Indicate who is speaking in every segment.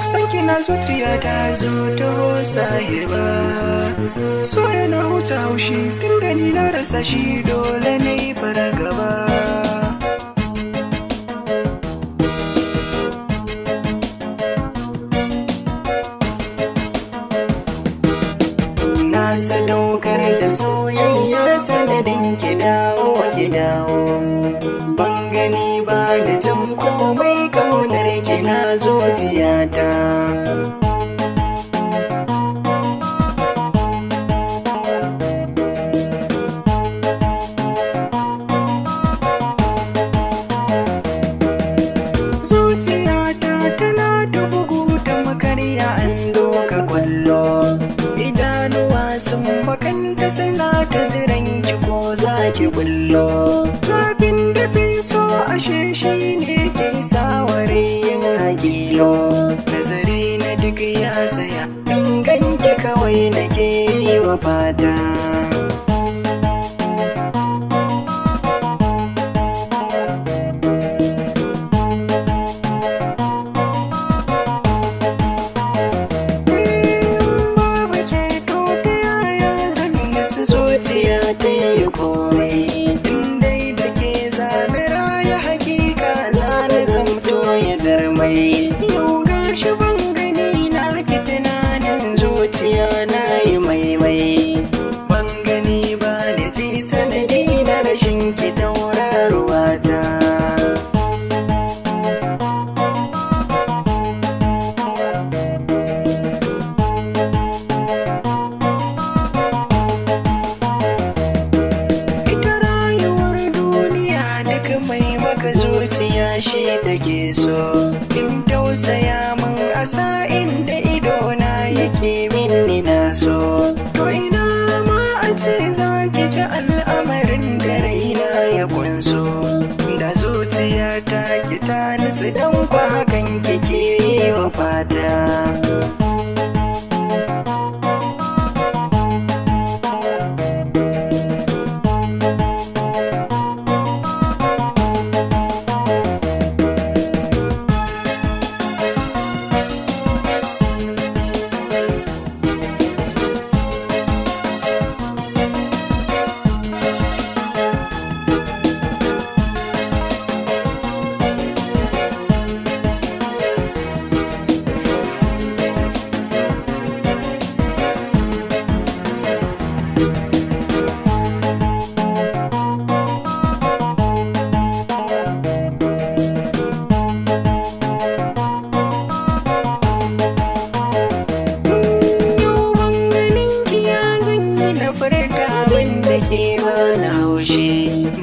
Speaker 1: sanki na zuciya ta zo ta sahiba. So yana huta haushi tun da ni na rasa shi, dole na yi fargaba. Na sadaukar da soyayya sanadin ki dawo ki dawo. Ban gani ba da jin komai, kaunar ki na zuciyata. Zuciyata tana da bugu da makarya an doka kwallo. Idanuwa sun makanta suna ta jiran ki ko za ki bullo. Zafin da fi so ashe shi ne ke sawari yin hakilo. Nazari na duk ya saya, in ganki kawai nake yi wa fata. Zuciya ta yi komai, in dai da ke zane raya hakika zane zamto ya jarmai. Yau gashi ban gani na ki tunanin zuciya na yi maimai. Ban gani ba na ji sanadi na rashin ki tauraruwa ta. Mai maka zuciya shi take so, in tausaya min a sa'in da idona yake minni na so. To ina ma a ce za ki ji al'amarin da raina ya kunso. Da zuciya ta ki ta nutsu dan kwa hakan kike yi wa fata.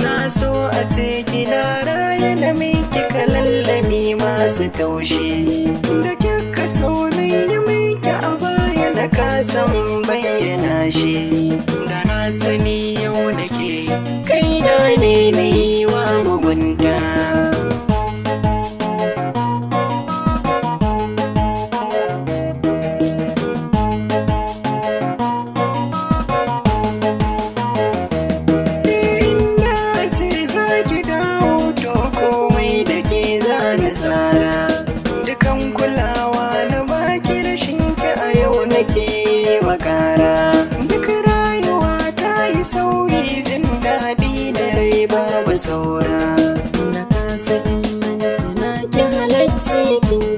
Speaker 1: Na so a ce kina raye na miki kalallami masu taushi. Da kika so na yi miki a baya na kasan bayyana shi. Da na sani yau nake kaina ne na yi wa mugunta. Dukan kulawa na baki rashin ki a yau nake wa kara. Duk rayuwa ta yi sauyi, jin daɗi da rai babu saura.
Speaker 2: Na kasa in manta na ki halarci kin